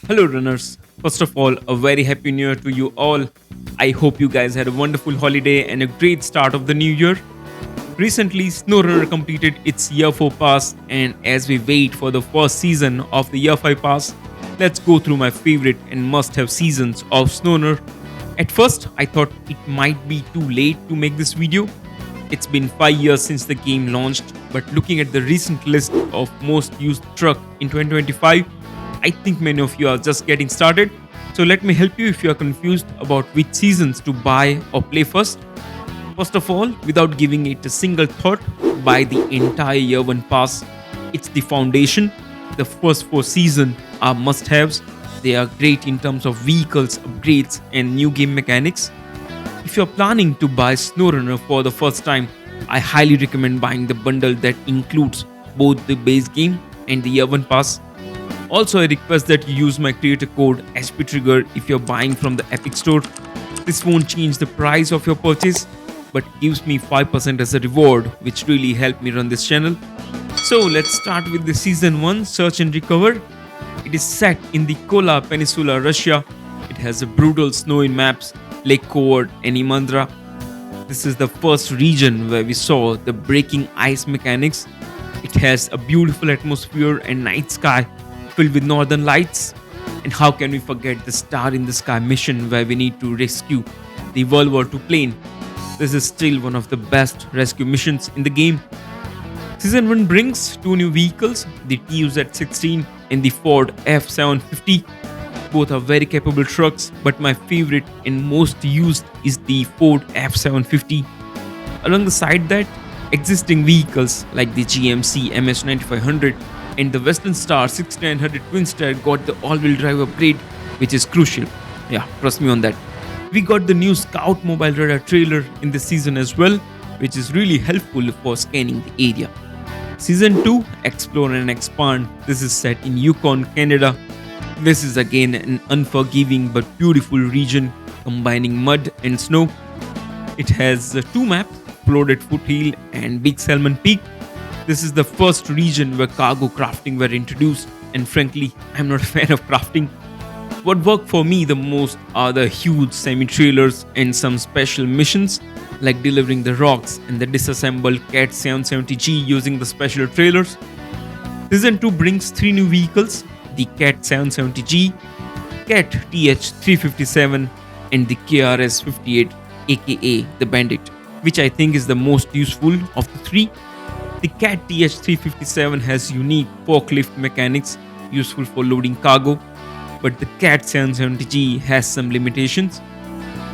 Hello, runners. First of all, a very happy new year to you all. I hope you guys had a wonderful holiday and a great start of the new year. Recently, SnowRunner completed its Year 4 pass, and as we wait for the first season of the Year 5 pass, let's go through my favorite and must have seasons of SnowRunner. At first, I thought it might be too late to make this video. It's been 5 years since the game launched, but looking at the recent list of most used truck in 2025, I think many of you are just getting started. So let me help you if you are confused about which seasons to buy or play first. First of all, without giving it a single thought, buy the entire Year 1 pass. It's the foundation. The first 4 seasons are must-haves. They are great in terms of vehicles, upgrades, and new game mechanics. If you're planning to buy SnowRunner for the first time, I highly recommend buying the bundle that includes both the base game and the Year 1 pass. Also, I request that you use my creator code SPTrigger if you're buying from the Epic Store. This won't change the price of your purchase, but gives me 5% as a reward, which really helped me run this channel. So let's start with the Season 1 Search and Recover. It is set in the Kola Peninsula, Russia. It has a brutal snowy maps, Lake Coward and Imandra. This is the first region where we saw the breaking ice mechanics. It has a beautiful atmosphere and night sky filled with northern lights. And how can we forget the Star in the Sky mission where we need to rescue the World War II plane. This is still one of the best rescue missions in the game. Season 1 brings 2 new vehicles, the TUZ-16 and the Ford F-750. Both are very capable trucks, but my favorite and most used is the Ford F-750. Alongside that, existing vehicles like the GMC MS-9500 and the Western Star 6900 Twin-Star got the all-wheel drive upgrade, which is crucial. Yeah, trust me on that. We got the new Scout mobile radar trailer in this season as well, which is really helpful for scanning the area. Season 2, Explore and Expand. This is set in Yukon, Canada. This is again an unforgiving but beautiful region combining mud and snow. It has 2 maps, Flooded Foothill and Big Salmon Peak. This is the first region where cargo crafting were introduced, and frankly, I'm not a fan of crafting. What worked for me the most are the huge semi-trailers and some special missions like delivering the rocks and the disassembled Cat 770G using the special trailers. Season 2 brings 3 new vehicles, the Cat 770G, Cat TH357 and the KRS58 aka the Bandit, which I think is the most useful of the 3. The Cat TH357 has unique forklift mechanics useful for loading cargo, but the Cat 770G has some limitations.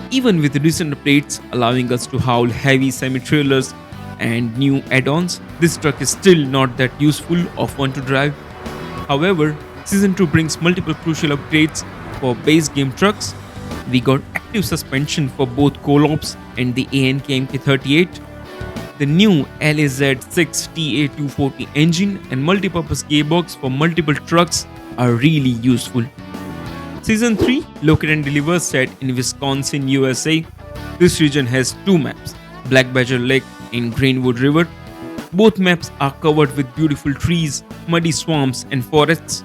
Even with recent updates allowing us to haul heavy semi-trailers and new add-ons, this truck is still not that useful or fun to drive. However, Season 2 brings multiple crucial upgrades for base game trucks. We got active suspension for both Colops and the ANK MK38. The new LAZ6 TA240 engine and multipurpose gearbox for multiple trucks are really useful. Season 3, Locate and Deliver, set in Wisconsin, USA. This region has 2 maps, Black Badger Lake and Greenwood River. Both maps are covered with beautiful trees, muddy swamps and forests.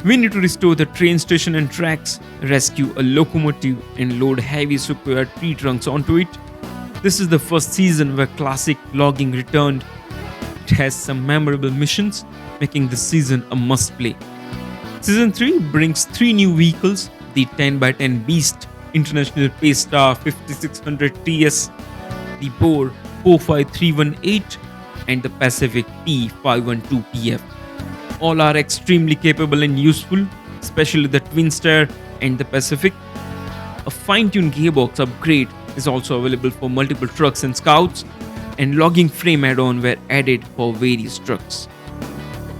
We need to restore the train station and tracks, rescue a locomotive and load heavy sequoia tree trunks onto it. This is the first season where classic logging returned. It has some memorable missions, making this season a must-play. Season 3 brings 3 new vehicles, the 10x10 Beast, International Pace Star 5600 TS, the Boar 45318 and the Pacific P512 PF. All are extremely capable and useful, especially the Twin Star and the Pacific. A fine-tuned gearbox upgrade is also available for multiple trucks and scouts, and logging frame add-on were added for various trucks.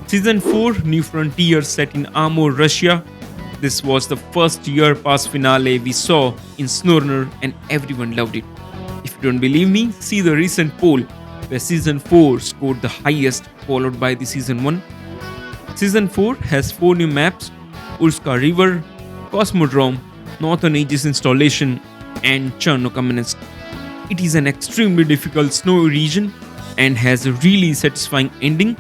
Season 4, New Frontier, set in Amur, Russia. This was the first year pass finale we saw in SnowRunner and everyone loved it. If you don't believe me, see the recent poll where Season 4 scored the highest, followed by the Season 1. Season 4 has 4 new maps, Urska River, Cosmodrome, Northern Aegis installation and Chernokamensky. It is an extremely difficult snowy region and has a really satisfying ending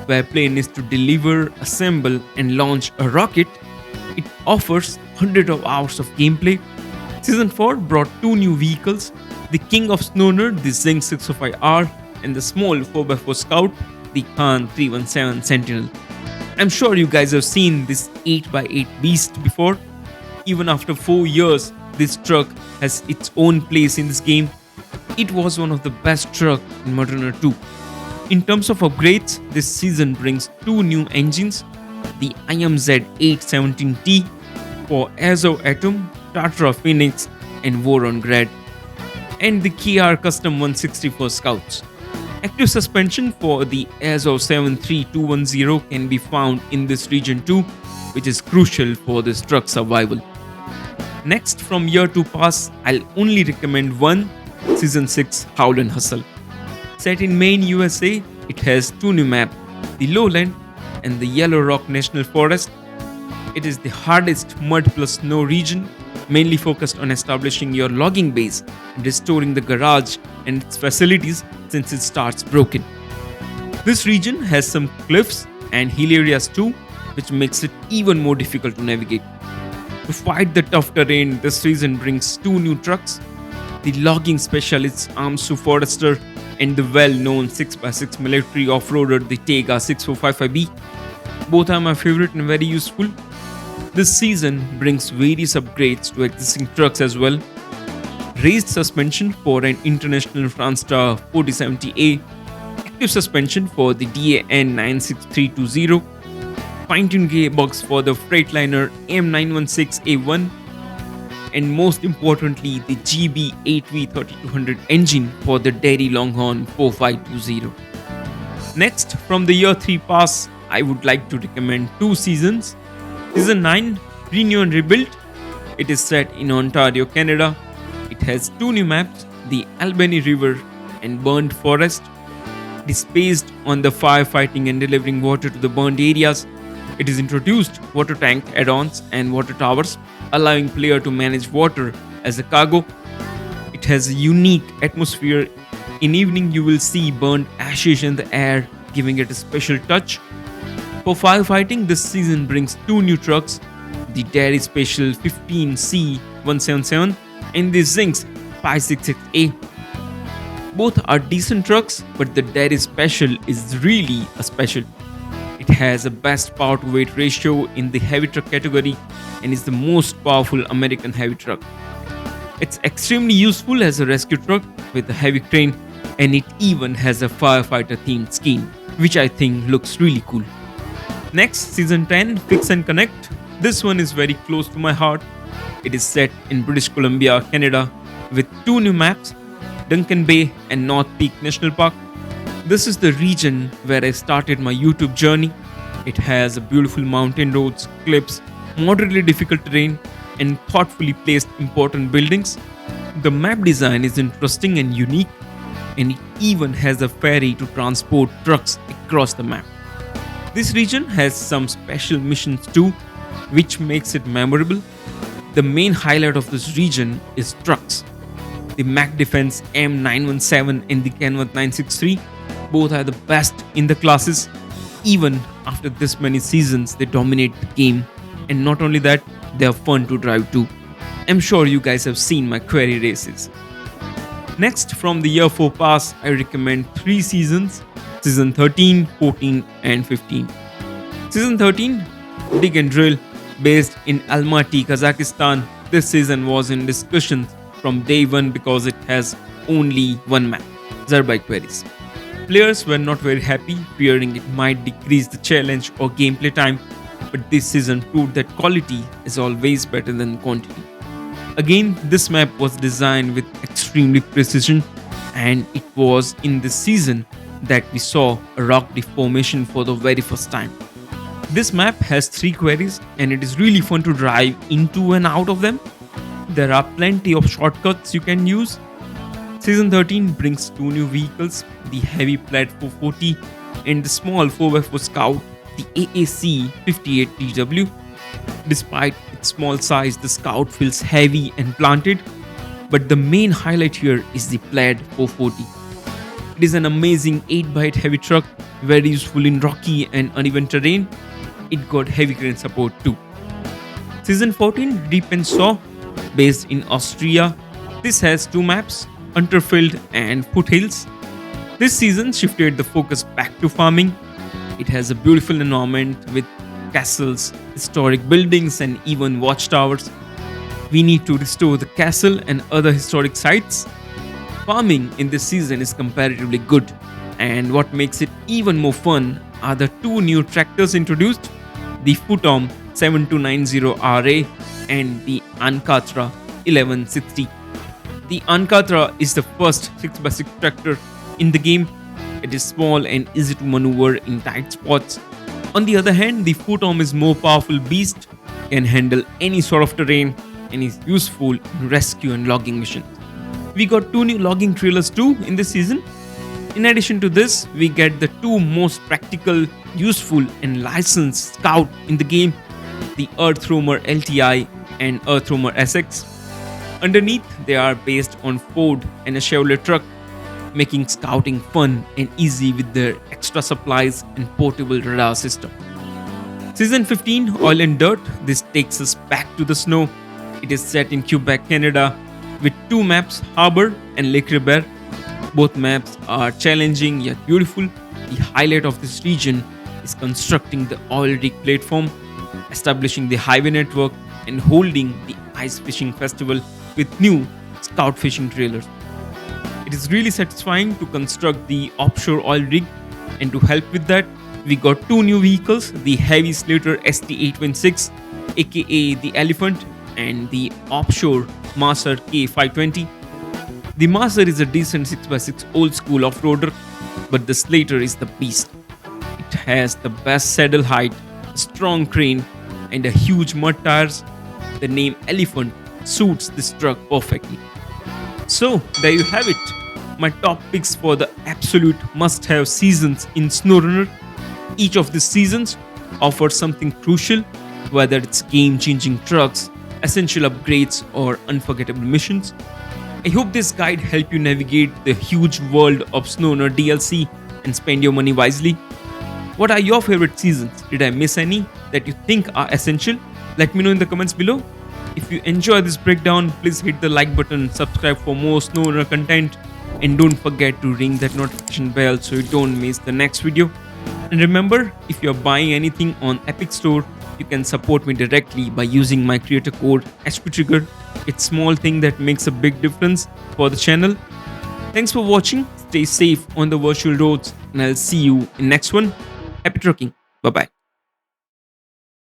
where plane is to deliver, assemble and launch a rocket. It offers hundreds of hours of gameplay. Season 4 brought two new vehicles, the King of SnowRunner, the ZiKZ 605R, and the small 4x4 Scout, the Khan 317 Sentinel. I'm sure you guys have seen this 8x8 beast before. Even after 4 years, this truck has its own place in this game. It was one of the best trucks in Modern Warfare 2. In terms of upgrades, this season brings two new engines, the IMZ 817T for Azov Atom, Tatra Phoenix, and War on Grad, and the KR Custom 164 Scouts. Active suspension for the Azov 73210 can be found in this region too, which is crucial for this truck's survival. Next, from year 2 pass, I'll only recommend one, Season 6 Howl and Hustle. Set in Maine, USA, it has two new maps, the Lowland and the Yellow Rock National Forest. It is the hardest mud plus snow region, mainly focused on establishing your logging base and restoring the garage and its facilities since it starts broken. This region has some cliffs and hill areas too, which makes it even more difficult to navigate. To fight the tough terrain, this season brings two new trucks, the logging specialist Amur Forester and the well-known 6x6 military off-roader the Tega 6455B. Both are my favorite and very useful. This season brings various upgrades to existing trucks as well. Raised suspension for an International Fransta 4070A, active suspension for the DAN 96320, fine-tuned gearbox for the Freightliner M916A1, and most importantly the GB8V3200 engine for the Dairy Longhorn 4520. Next, from the year 3 pass, I would like to recommend two seasons. Season 9, Renew and Rebuild. It is set in Ontario, Canada. It has two new maps, the Albany River and Burned Forest. It is based on the firefighting and delivering water to the burned areas. It is introduced water tank add-ons and water towers, allowing player to manage water as a cargo. It has a unique atmosphere. In evening you will see burned ashes in the air, giving it a special touch. For firefighting, this season brings two new trucks, the Dairy Special 15C177 and the ZiKZ 566A. Both are decent trucks, but the Dairy Special is really a special. It has a best power to weight ratio in the heavy truck category and is the most powerful American heavy truck. It's extremely useful as a rescue truck with a heavy crane, and it even has a firefighter themed skin, which I think looks really cool. Next, Season 10 Fix and Connect. This one is very close to my heart. It is set in British Columbia, Canada, with two new maps, Duncan Bay and North Peak National Park. This is the region where I started my YouTube journey. It has beautiful mountain roads, cliffs, moderately difficult terrain, and thoughtfully placed important buildings. The map design is interesting and unique, and it even has a ferry to transport trucks across the map. This region has some special missions too, which makes it memorable. The main highlight of this region is trucks. The Mac Defense M917 and the Kenworth 963, both are the best in the classes. Even after this many seasons, they dominate the game, and not only that, they are fun to drive too. I'm sure you guys have seen my query races. Next, from the year 4 pass, I recommend 3 seasons, Season 13, 14 and 15. Season 13, Dig and Drill, based in Almaty, Kazakhstan. This season was in discussions from day one because it has only one map, Zerbai Queries. Players were not very happy, fearing it might decrease the challenge or gameplay time, but this season proved that quality is always better than quantity. Again, this map was designed with extremely precision, and it was in this season that we saw a rock deformation for the very first time. This map has 3 quarries, and it is really fun to drive into and out of them. There are plenty of shortcuts you can use. Season 13 brings 2 new vehicles, the heavy Plaid 440 and the small 4x4 Scout, the AAC 58TW. Despite its small size, the Scout feels heavy and planted, but the main highlight here is the Plaid 440. It is an amazing 8x8 heavy truck, very useful in rocky and uneven terrain. It got heavy crane support too. Season 14, Deep and Saw, based in Austria. This has two maps, Unterfeld and Foothills. This season shifted the focus back to farming. It has a beautiful environment with castles, historic buildings, and even watchtowers. We need to restore the castle and other historic sites. Farming in this season is comparatively good, and what makes it even more fun are the two new tractors introduced, the Futom 7290RA and the Ankatra 1160. The Ankatra is the first 6x6 tractor in the game. It is small and easy to maneuver in tight spots. On the other hand, the Futom is more powerful beast, can handle any sort of terrain, and is useful in rescue and logging missions. We got two new logging trailers too in this season. In addition to this, we get the two most practical, useful, and licensed scout in the game, the Earthroamer LTI and Earthroamer SX. Underneath, they are based on Ford and a Chevrolet truck, making scouting fun and easy with their extra supplies and portable radar system. Season 15, Oil and Dirt. This takes us back to the snow. It is set in Quebec, Canada, with two maps, Harbor and Lake Ribert. Both maps are challenging yet beautiful. The highlight of this region is constructing the oil rig platform, establishing the highway network, and holding the ice fishing festival with new scout fishing trailers. It is really satisfying to construct the offshore oil rig, and to help with that, we got two new vehicles, the Heavy Slater ST816, aka the Elephant, and the offshore Master K520. The Master is a decent 6x6 old school off-roader, but the Slater is the beast. It has the best saddle height, a strong crane, and a huge mud tires. The name Elephant suits this truck perfectly. So, there you have it. My top picks for the absolute must-have seasons in SnowRunner. Each of these seasons offers something crucial, whether it's game-changing trucks, essential upgrades, or unforgettable missions. I hope this guide helped you navigate the huge world of SnowRunner DLC and spend your money wisely. What are your favorite seasons? Did I miss any that you think are essential? Let me know in the comments below. If you enjoy this breakdown, please hit the like button, subscribe for more SnowRunner content, and don't forget to ring that notification bell so you don't miss the next video. And remember, if you're buying anything on Epic Store, you can support me directly by using my creator code HPTrigger. It's a small thing that makes a big difference for the channel. Thanks for watching, stay safe on the virtual roads, and I'll see you in next one. Happy trucking, bye bye.